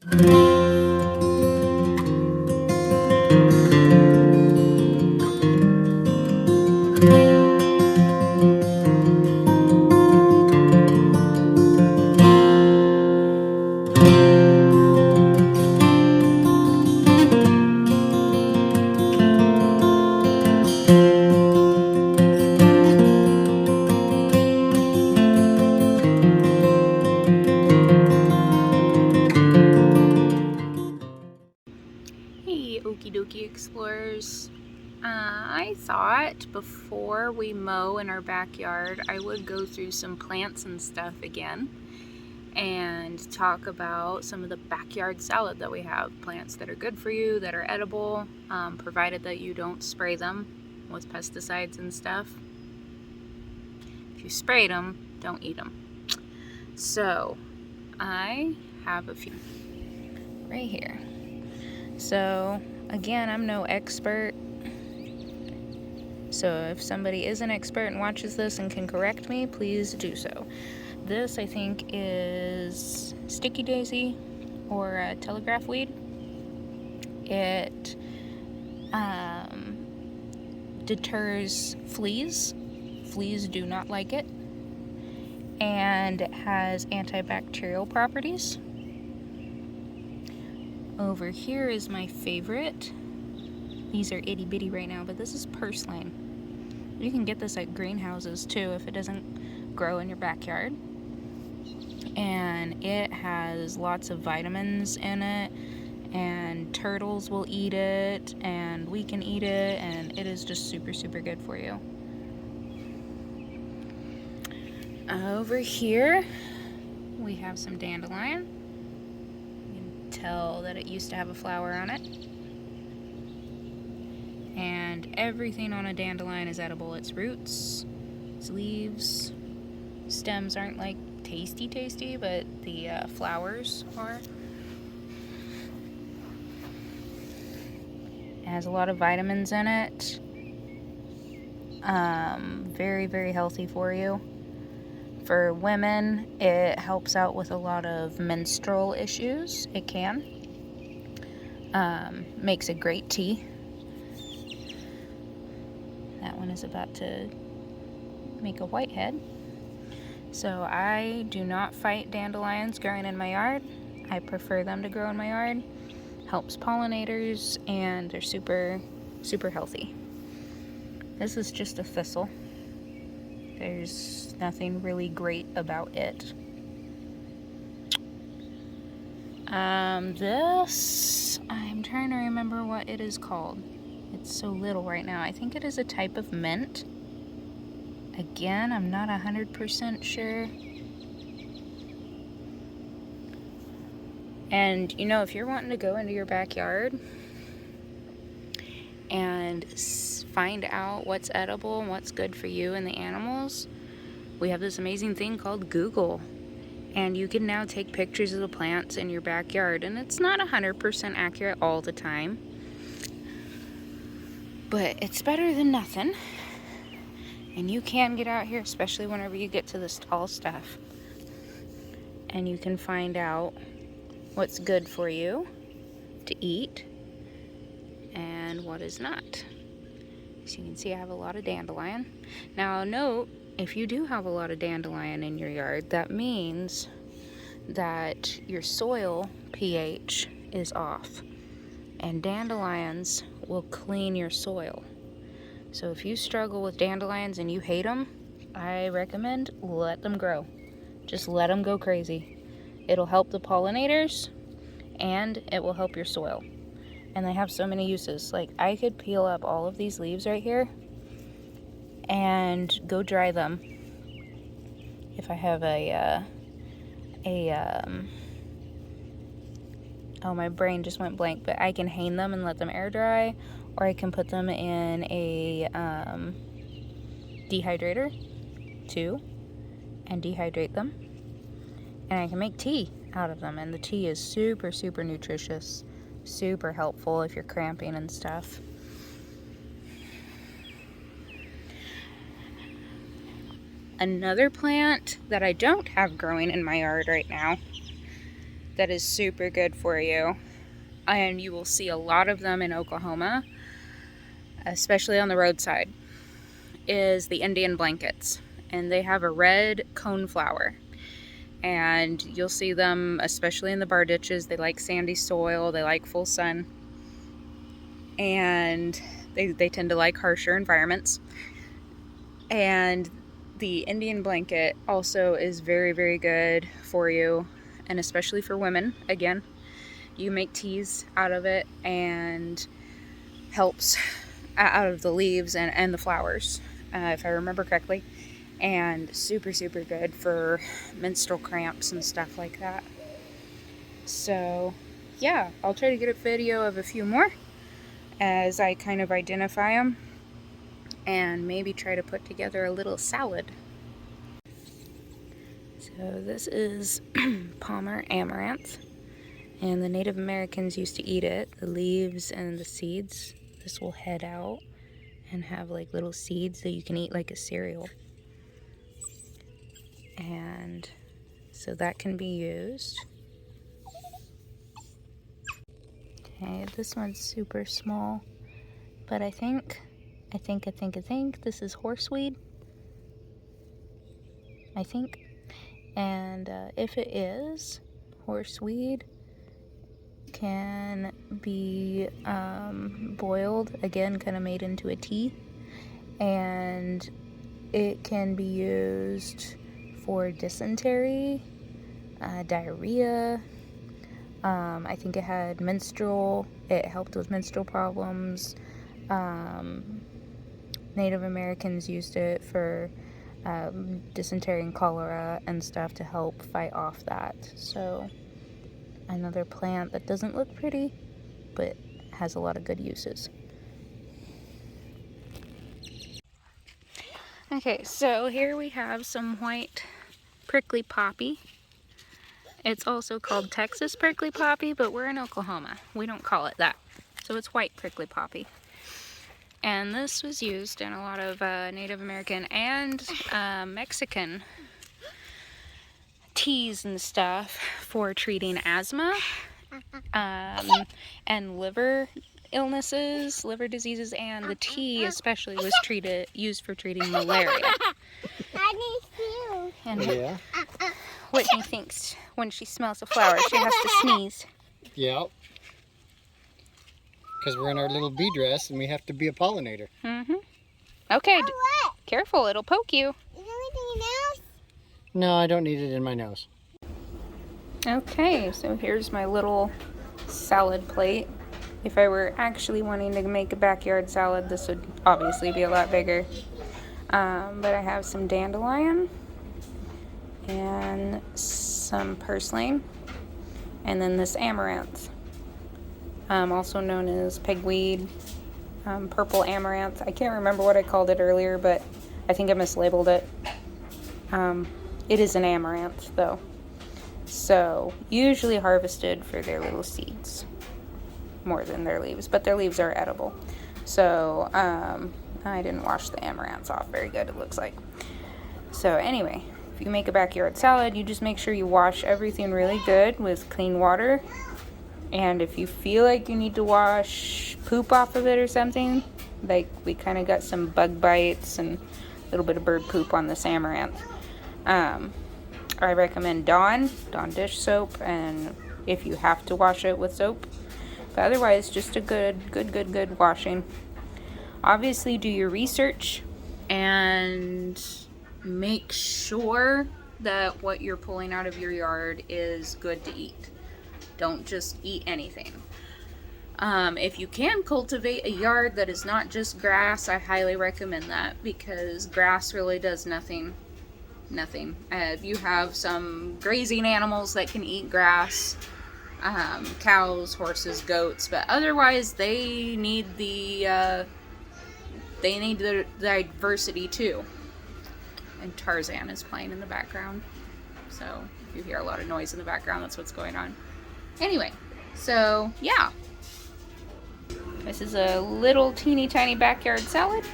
Hey, Okie dokie explorers. I thought before we mow in our backyard, I would go through some plants and stuff again and talk about some of the backyard salad that we have. Plants that are good for you, that are edible, provided that you don't spray them with pesticides and stuff. If you sprayed them, don't eat them. So, I have a few right here. So, again, I'm no expert. So if somebody is an expert and watches this and can correct me, please do so. This, I think, is sticky daisy or telegraph weed. It deters fleas. Fleas do not like it. And it has antibacterial properties. Over here is my favorite. These are itty bitty right now, but this is purslane. You can get this at greenhouses too if it doesn't grow in your backyard. And it has lots of vitamins in it, and turtles will eat it, and we can eat it, and it is just super, super good for you. Over here, we have some dandelion. You can tell that it used to have a flower on it. And everything on a dandelion is edible. Its roots, its leaves, stems aren't like tasty, but the flowers are. It has a lot of vitamins in it. Very, very healthy for you. For women, it helps out with a lot of menstrual issues. It can. Makes a great tea. That one is about to make a whitehead. So I do not fight dandelions growing in my yard. I prefer them to grow in my yard. Helps pollinators, and they're super, super healthy. This is just a thistle. There's nothing really great about it. This, I'm trying to remember what it is called. It's so little right now. I think it is a type of mint. Again, I'm not 100% sure. And you know, if you're wanting to go into your backyard and find out what's edible and what's good for you and the animals, we have this amazing thing called Google. And you can now take pictures of the plants in your backyard, and it's not 100% accurate all the time, but it's better than nothing. And you can get out here, especially whenever you get to this tall stuff, and you can find out what's good for you to eat and what is not. So you can see I have a lot of dandelion. Now note, if you do have a lot of dandelion in your yard, that means that your soil pH is off, and dandelions will clean your soil. So if you struggle with dandelions and you hate them, I recommend let them grow. Just let them go crazy. It'll help the pollinators, and it will help your soil. And they have so many uses. Like, I could peel up all of these leaves right here and go dry them. If I have oh, my brain just went blank, but I can hang them and let them air dry, or I can put them in a dehydrator too and dehydrate them, and I can make tea out of them, and the tea is super, super nutritious, super helpful if you're cramping and stuff. Another plant that I don't have growing in my yard right now that is super good for you, and you will see a lot of them in Oklahoma, especially on the roadside, is the Indian blankets. And they have a red coneflower. And you'll see them especially in the bar ditches. They like sandy soil, they like full sun, and they tend to like harsher environments. And the Indian blanket also is very, very good for you, and especially for women. Again, you make teas out of it and helps out of the leaves and the flowers, if I remember correctly. And super, super good for menstrual cramps and stuff like that. So yeah, I'll try to get a video of a few more as I kind of identify them, and maybe try to put together a little salad. So this is Palmer amaranth, and the Native Americans used to eat it, the leaves and the seeds. This will head out and have like little seeds that you can eat like a cereal. And so that can be used. Okay, this one's super small, but I think this is horseweed. I think. And if it is, horseweed can be boiled, again, kind of made into a tea, and it can be used for dysentery, diarrhea. I think it had it helped with menstrual problems. Native Americans used it for dysentery and cholera and stuff to help fight off that. So another plant that doesn't look pretty, but has a lot of good uses. Okay, so here we have some white prickly poppy. It's also called Texas prickly poppy, but we're in Oklahoma. We don't call it that. So it's white prickly poppy. And this was used in a lot of Native American and Mexican teas and stuff for treating asthma and liver illnesses, liver diseases, and the tea especially was used for treating malaria. And Yeah. Whitney thinks when she smells a flower, she has to sneeze. Yeah. Because we're in our little bee dress and we have to be a pollinator. Mm-hmm. Okay, careful, it'll poke you. Is there anything else? No, I don't need it in my nose. Okay, so here's my little salad plate. If I were actually wanting to make a backyard salad, this would obviously be a lot bigger. But I have some dandelion and some purslane, and then this amaranth, also known as pigweed, purple amaranth. I can't remember what I called it earlier, but I think I mislabeled it. It is an amaranth though. So usually harvested for their little seeds more than their leaves, but their leaves are edible. So I didn't wash the amaranths off very good, it looks like. So anyway, if you make a backyard salad, you just make sure you wash everything really good with clean water. And if you feel like you need to wash poop off of it or something, like we kind of got some bug bites and a little bit of bird poop on this amaranth, I recommend Dawn dish soap, and if you have to wash it with soap. But otherwise, just a good washing. Obviously, do your research and make sure that what you're pulling out of your yard is good to eat. Don't just eat anything. If you can cultivate a yard that is not just grass, I highly recommend that, because grass really does nothing. You have some grazing animals that can eat grass, cows, horses, goats, but otherwise they need the diversity too. And Tarzan is playing in the background, so if you hear a lot of noise in the background, that's what's going on. Anyway, so yeah, this is a little teeny tiny backyard salad,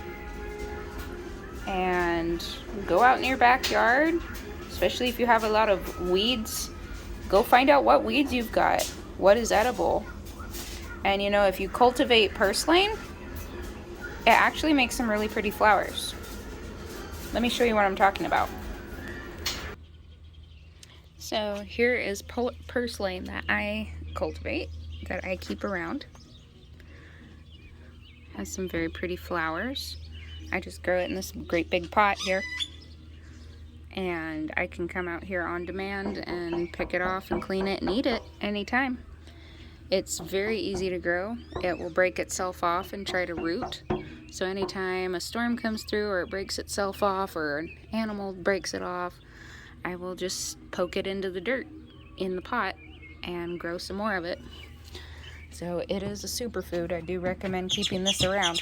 and go out in your backyard, especially if you have a lot of weeds go find out what weeds you've got, what is edible. And you know, if you cultivate purslane, it actually makes some really pretty flowers. Let me show you what I'm talking about. So here is purslane that I cultivate, that I keep around. Has some very pretty flowers. I just grow it in this great big pot here. And I can come out here on demand and pick it off and clean it and eat it anytime. It's very easy to grow. It will break itself off and try to root. So anytime a storm comes through or it breaks itself off or an animal breaks it off, I will just poke it into the dirt in the pot and grow some more of it. So it is a superfood. I do recommend keeping this around.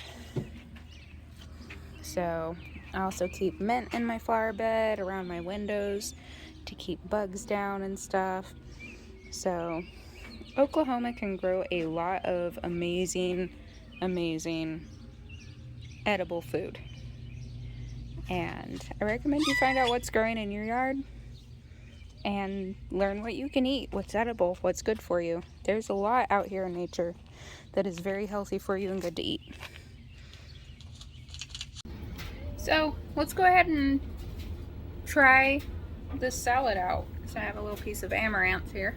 So I also keep mint in my flower bed around my windows to keep bugs down and stuff. So Oklahoma can grow a lot of amazing edible food. And I recommend you find out what's growing in your yard and learn what you can eat, what's edible, what's good for you. There's a lot out here in nature that is very healthy for you and good to eat. So let's go ahead and try this salad out. So I have a little piece of amaranth here.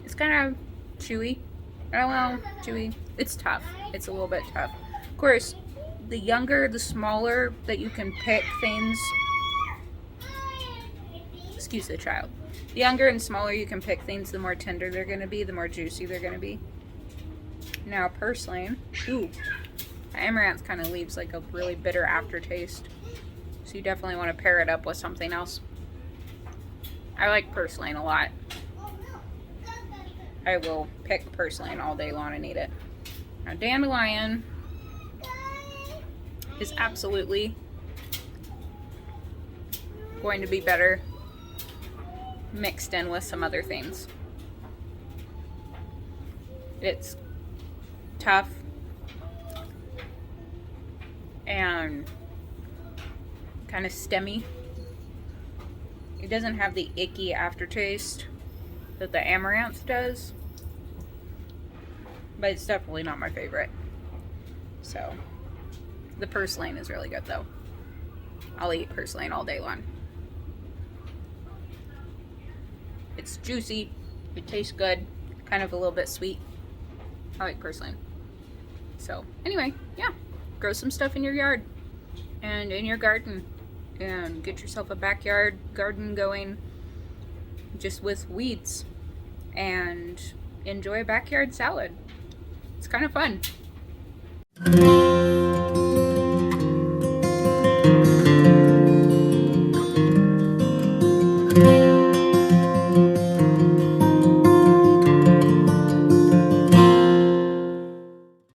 It's kind of chewy. Well, chewy. It's tough. It's a little bit tough. Of course, the younger, the smaller that you can pick things. Excuse the child. The younger and smaller you can pick things, the more tender they're going to be, the more juicy they're going to be. Now, purslane. Ooh. Amaranth kind of leaves like a really bitter aftertaste. So you definitely want to pair it up with something else. I like purslane a lot. I will pick purslane all day long and eat it. Now, dandelion is absolutely going to be better mixed in with some other things. It's tough and kind of stemmy. It doesn't have the icky aftertaste that the amaranth does, but it's definitely not my favorite. So the purslane is really good though. I'll eat purslane all day long. It's juicy, it tastes good, kind of a little bit sweet. I like purslane. So anyway, yeah, grow some stuff in your yard and in your garden and get yourself a backyard garden going just with weeds and enjoy a backyard salad. It's kind of fun.